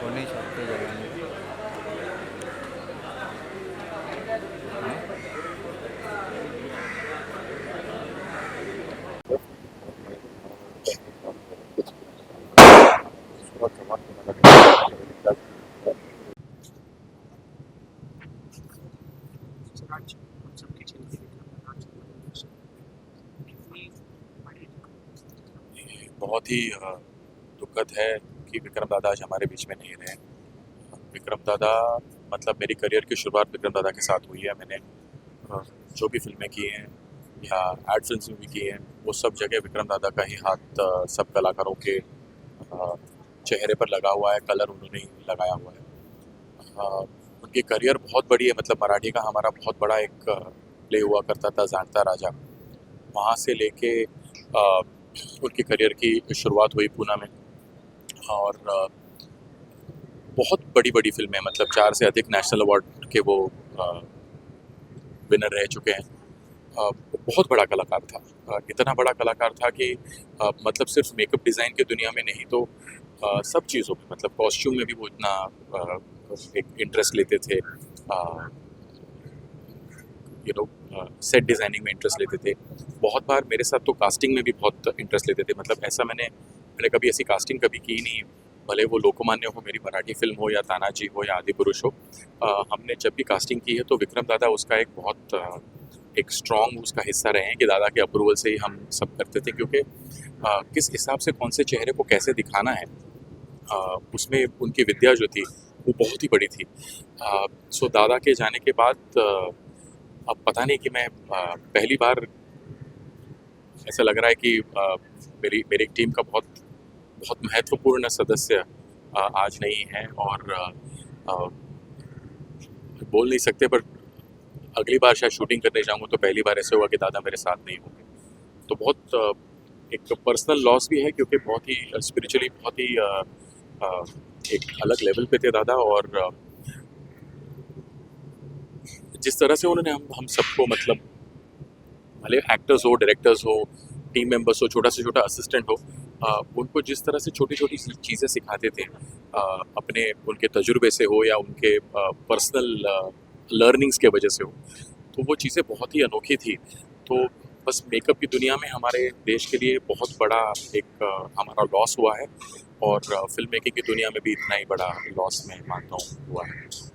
नहीं छापते जगह बहुत ही दुखद है कि विक्रम दादा आज हमारे बीच में नहीं रहे। विक्रम दादा मतलब मेरी करियर की शुरुआत विक्रम दादा के साथ हुई है। मैंने जो भी फिल्में की हैं या एड फिल्म्स में भी की हैं, वो सब जगह विक्रम दादा का ही हाथ सब कलाकारों के चेहरे पर लगा हुआ है, कलर उन्होंने ही लगाया हुआ है। उनकी करियर बहुत बड़ी है, मतलब मराठी का हमारा बहुत बड़ा एक प्ले हुआ करता था जानता राजा, वहाँ से लेके उनकी करियर की शुरुआत हुई पूना में। और बहुत बड़ी बड़ी फिल्में, मतलब 4 से अधिक नेशनल अवार्ड के वो विनर रह चुके हैं। बहुत बड़ा कलाकार था, इतना बड़ा कलाकार था कि मतलब सिर्फ मेकअप डिज़ाइन की दुनिया में नहीं तो सब चीज़ों में, मतलब कॉस्ट्यूम में भी वो इतना एक इंटरेस्ट लेते थे, सेट डिज़ाइनिंग में इंटरेस्ट लेते थे। बहुत बार मेरे साथ तो कास्टिंग में भी बहुत इंटरेस्ट लेते थे। मतलब ऐसा मैंने कभी ऐसी कास्टिंग कभी की नहीं, भले वो लोकमान्य हो, मेरी मराठी फिल्म हो, या तानाजी हो, या आदिपुरुष हो। हमने जब भी कास्टिंग की है तो विक्रम दादा उसका एक बहुत एक स्ट्रॉन्ग उसका हिस्सा रहे हैं कि दादा के अप्रूवल से ही हम सब करते थे, क्योंकि किस हिसाब से कौन से चेहरे को कैसे दिखाना है उसमें उनकी विद्या जो थी वो बहुत ही बड़ी थी। सो दादा के जाने के बाद अब पता नहीं कि मैं पहली बार ऐसा लग रहा है कि मेरी मेरी टीम का बहुत बहुत महत्वपूर्ण सदस्य आज नहीं है, और बोल नहीं सकते, पर अगली बार शायद शूटिंग करने जाऊंगा तो पहली बार ऐसे हुआ कि दादा मेरे साथ नहीं होंगे। तो बहुत एक पर्सनल लॉस भी है, क्योंकि बहुत ही स्पिरिचुअली बहुत ही एक अलग लेवल पे थे दादा। और जिस तरह से उन्होंने हम सबको, मतलब भले एक्टर्स हो, डायरेक्टर्स हो, टीम मेंबर्स हो, छोटा से छोटा असिस्टेंट हो, उनको जिस तरह से छोटी छोटी चीज़ें सिखाते थे, अपने उनके तजुर्बे से हो या उनके पर्सनल लर्निंग्स के वजह से हो, तो वो चीज़ें बहुत ही अनोखी थी। तो बस मेकअप की दुनिया में हमारे देश के लिए बहुत बड़ा एक हमारा लॉस हुआ है, और फिल्म मेकिंग की दुनिया में भी इतना ही बड़ा लॉस मैं मानता हूँ हुआ है।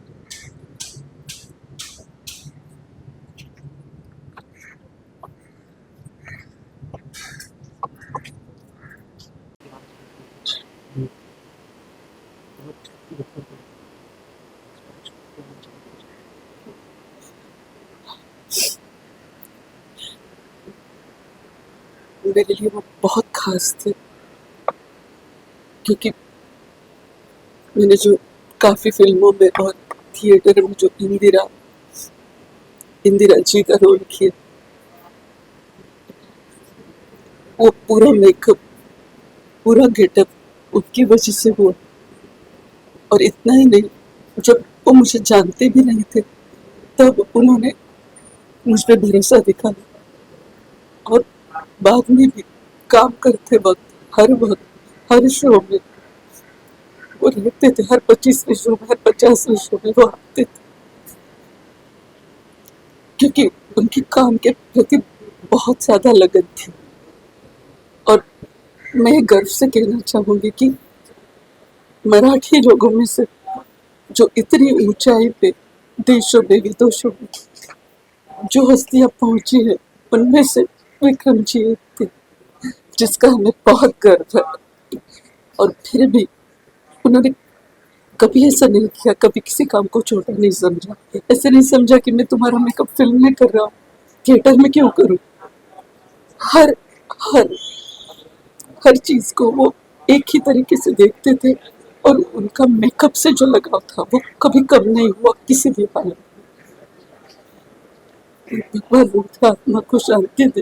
मेरे लिए वो बहुत खास थे, क्योंकि मैंने जो काफ़ी फिल्मों में और थिएटर में जो इंदिरा इंदिरा जी का रोल किया, वो पूरा मेकअप, पूरा गेटअप उनकी वजह से हुआ। और इतना ही नहीं, जब वो मुझे जानते भी नहीं थे तब उन्होंने मुझ पे भरोसा दिखाया, और बाद में भी काम करते वक्त, हर वक्त, हर शो में वो रहते थे। हर 25वें शो में, हर 50वें शो में वो आते थे, क्योंकि उनकी काम के प्रति बहुत ज़्यादा लगन थी। और मैं गर्व से कहना चाहूँगी कि मराठी लोगों में से जो इतनी ऊंचाई पे देशों में, विदेशों में जो हस्तियाँ पहुंची है, उनमें से विक्रम जी एक थे, जिसका हमें बहुत गर्व है। और फिर भी उन्होंने कभी ऐसा नहीं किया, कभी किसी काम को छोटा नहीं समझा। ऐसे नहीं समझा कि मैं तुम्हारा मेकअप फिल्म में कर रहा हूँ, थिएटर में क्यों करूँ। हर हर हर चीज को वो एक ही तरीके से देखते थे, और उनका मेकअप से जो लगाव था वो कभी कम नहीं हुआ किसी भी हालत में। भगवान उनकी आत्मा को शांति दे।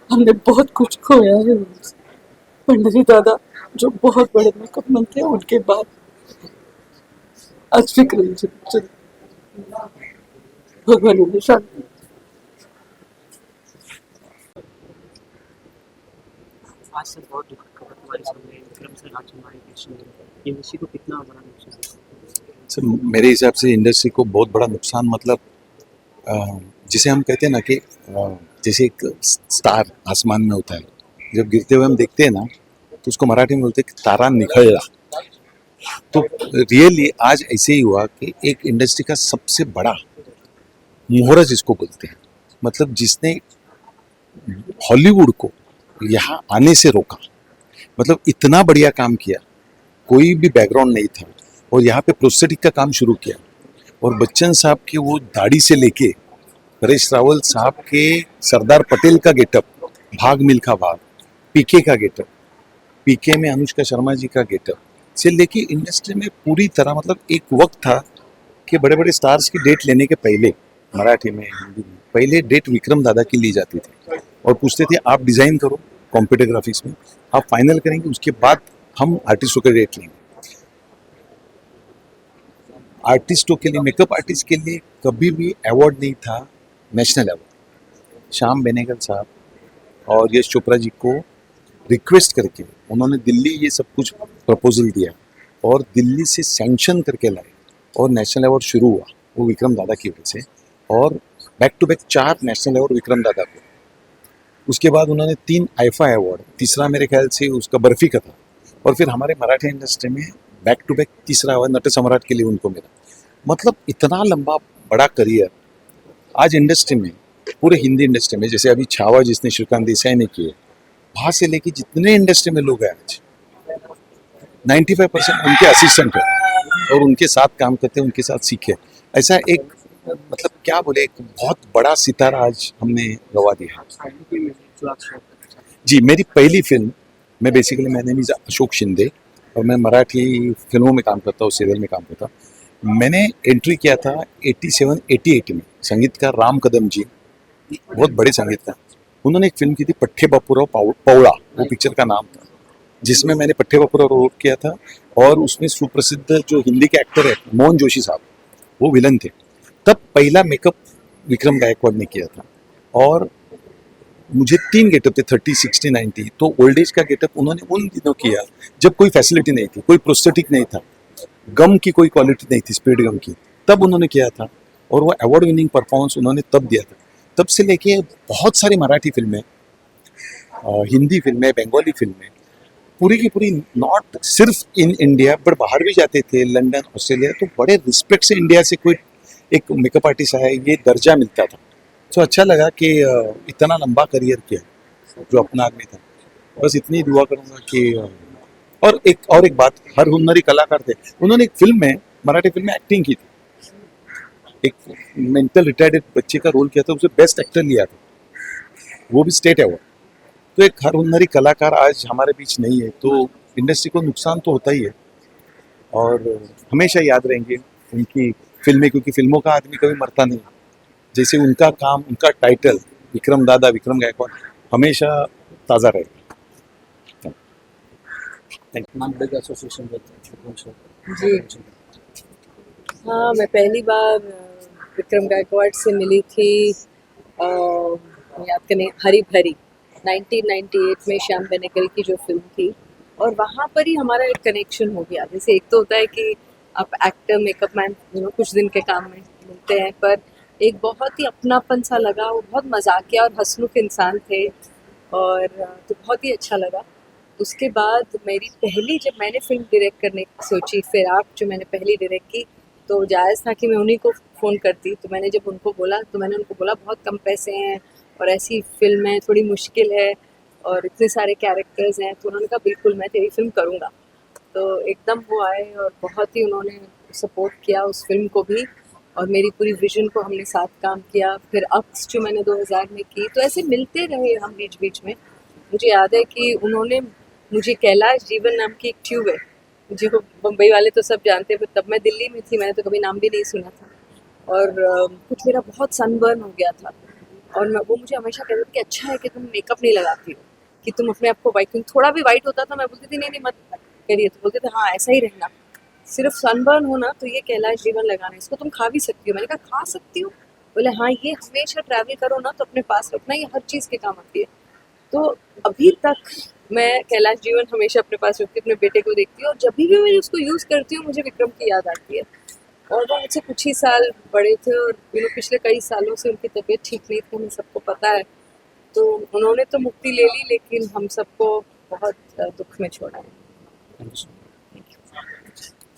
हमने बहुत कुछ खोया है उनसे। पंडित दादा जो बहुत बड़े मेकअप मैन थे, उनके बाद आज विक्रम जी भगवान उन्हें शांति। आज से बहुत दुखद खबर तुम्हारे सामने विक्रम सर आज हमारे देश में इंडस्ट्री को कितना बड़ा नुकसान है? सर मेरे हिसाब से इंडस्ट्री को बहुत बड़ा नुकसान, मतलब जिसे हम कहते हैं ना कि जैसे एक स्टार आसमान में होता है, जब गिरते हुए हम देखते हैं ना, तो उसको मराठी में बोलते हैं कि तारा निखळला। तो रियली आज ऐसे ही हुआ कि एक इंडस्ट्री का सबसे बड़ा मुहूर्त जिसको बोलते हैं, मतलब जिसने हॉलीवुड को यहाँ आने से रोका, मतलब इतना बढ़िया काम किया, कोई भी बैकग्राउंड नहीं था, और यहाँ पे प्रोस्थेटिक का काम शुरू किया। और बच्चन साहब के वो दाढ़ी से लेके परेश रावल साहब के सरदार पटेल का गेटअप, भाग मिल्खा भाग, पीके का गेटअप, पीके में अनुष्का शर्मा जी का गेटअप से लेके इंडस्ट्री में पूरी तरह, मतलब एक वक्त था कि बड़े बड़े स्टार्स की डेट लेने के पहले, मराठी में, हिंदी में, पहले डेट विक्रम दादा की ली जाती थी, और पूछते थे आप डिज़ाइन करो कंप्यूटर ग्राफिक्स में, आप फाइनल करेंगे, उसके बाद हम आर्टिस्टों के डेट लेंगे। आर्टिस्टों के लिए, मेकअप आर्टिस्ट के लिए कभी भी अवार्ड नहीं था नेशनल अवार्ड। श्याम बेनेगल साहब और यश चोपड़ा जी को रिक्वेस्ट करके उन्होंने दिल्ली ये सब कुछ प्रपोजल दिया, और दिल्ली से सैंक्शन करके लाए, और नेशनल अवार्ड शुरू हुआ वो विक्रम दादा की वजह से। और back to back 4 national award Vikram दादा को। उसके बाद उन्होंने 3 आईफा अवार्ड, तीसरा मेरे ख्याल से उसका बर्फी का था। और फिर हमारे मराठी इंडस्ट्री में बैक टू बैक तीसरा अवार्ड नट सम्राट के लिए उनको मिला। मतलब इतना लंबा बड़ा करियर आज इंडस्ट्री में, पूरे हिंदी इंडस्ट्री में, जैसे अभी छावा जिसने श्रीकांत देसाई ने किए, वहाँ से लेके जितने इंडस्ट्री में लोग हैं आज, 95% उनके असिस्टेंट है और उनके साथ काम करते हैं, उनके साथ सीखे। ऐसा एक मतलब क्या बोले, एक बहुत बड़ा सितारा आज हमने गवा दिया। जो आप शेयर करना चाहते हैं। जी, मेरी पहली फिल्म, मैं basically my name is Ashok Shinde और मैं मराठी फिल्मों में काम करता हूँ, सीरियल में काम करता हूँ। मैंने एंट्री किया था 87-88 में। संगीतकार राम कदम जी, बहुत बड़े संगीतकार, उन्होंने एक फिल्म की थी पठ्ठे बापूराव पौड़ा, वो पिक्चर का नाम था, जिसमें मैंने पठ्ठे बापूराव रोल किया था और उसमें सुप्रसिद्ध जो हिंदी के एक्टर है मोहन जोशी साहब, वो विलन थे। तब पहला मेकअप विक्रम गायकवाड़ ने किया था और मुझे 3 गेटअप थे, 30, 60, 90। तो ओल्ड एज का गेटअप उन्होंने उन दिनों किया जब कोई फैसिलिटी नहीं थी, कोई प्रोस्थेटिक नहीं था, गम की कोई क्वालिटी नहीं थी, स्पीड गम की, तब उन्होंने किया था और वो अवार्ड विनिंग परफॉर्मेंस उन्होंने तब दिया था। तब से लेके बहुत सारी मराठी फिल्में, हिंदी फिल्में, बंगाली फिल्में, पूरी की पूरी नॉट सिर्फ इन इंडिया बट बाहर भी जाते थे, लंदन, ऑस्ट्रेलिया, तो बड़े रिस्पेक्ट से इंडिया से कोई एक मेकअप आर्टिस्ट आया, ये दर्जा मिलता था। तो अच्छा लगा कि इतना लंबा करियर किया जो अपना आदमी था। बस इतनी दुआ करूंगा कि और एक बात, हर हुनरी कलाकार थे, उन्होंने एक फिल्म में, मराठी फिल्म में एक्टिंग की थी, एक मेंटल रिटायर्ड बच्चे का रोल किया था, उसे बेस्ट एक्टर लिया था, वो भी स्टेट अवार्ड। तो एक हर हुनरी कलाकार आज हमारे बीच नहीं है, तो इंडस्ट्री को नुकसान तो होता ही है और हमेशा याद रहेंगे उनकी फिल्में, क्योंकि फिल्मों का आदमी कभी मरता नहीं। जैसे उनका काम, उनका टाइटल विक्रम दादा, विक्रम गायकवाड़ हमेशा ताज़ा रहेगा। नागरिक एसोसिएशन में जी। हाँ, मैं पहली बार विक्रम गायकवाड़ से मिली थी, याद करने, हरी भरी 1998 में श्याम बेनेगल की जो फिल्म थी, और वहाँ पर ही हमारा एक कनेक्शन हो गया। जैसे एक तो होता है कि आप एक्टर, मेकअप मैन, कुछ दिन के काम में मिलते हैं, पर एक बहुत ही अपनापन सा लगा। वो बहुत मजाकिया और हंसमुख इंसान थे और तो बहुत ही अच्छा लगा। उसके बाद मेरी पहली, जब मैंने फिल्म डायरेक्ट करने की सोची, फिर आप जो मैंने पहली डायरेक्ट की, तो जायज़ था कि मैं उन्हीं को फ़ोन करती। तो मैंने जब उनको बोला, तो मैंने उनको बोला बहुत कम पैसे हैं और ऐसी फिल्म है, थोड़ी मुश्किल है और इतने सारे कैरेक्टर्स हैं। तो उन्होंने कहा बिल्कुल मैं तेरी फिल्म करूँगा। तो एकदम वो आए और बहुत ही उन्होंने सपोर्ट किया उस फिल्म को भी, और मेरी पूरी विजन को हमने साथ काम किया। फिर अक्स जो मैंने 2000 में की, तो ऐसे मिलते रहे हम बीच बीच में। मुझे याद है कि उन्होंने मुझे, कैलाश जीवन नाम की एक ट्यूब है, मुझे को बम्बई वाले तो सब जानते हैं, पर तब मैं दिल्ली में थी, मैंने तो कभी नाम भी नहीं सुना था। और कुछ मेरा बहुत सनबर्न हो गया था और वो मुझे हमेशा कहते थे कि अच्छा है कि तुम मेकअप नहीं लगाती हो, कि तुम अपने आप को वाइट, क्योंकि थोड़ा भी वाइट होता था मैं बोलती थी नहीं नहीं मत करिए, तो बोलते थे हाँ ऐसा ही रहना, सिर्फ सनबर्न होना तो ये कैलाश जीवन लगाना है, इसको तुम खा भी सकती हो। मैंने कहा खा सकती हूँ? बोले हाँ, ये हमेशा ट्रैवल करो ना तो अपने पास रखना, ये हर चीज़ के काम आती है। तो अभी तक मैं कैलाश जीवन हमेशा अपने पास रखती हूँ, अपने बेटे को देखती हूँ, और जब भी मैं उसको यूज़ करती हूँ मुझे विक्रम की याद आती है। और वो मुझसे कुछ ही साल बड़े थे और पिछले कई सालों से उनकी तबीयत ठीक नहीं थी, हमें सबको पता है। तो उन्होंने तो मुक्ति ले ली, लेकिन हम सबको बहुत दुख में छोड़ा है। Thank you so much.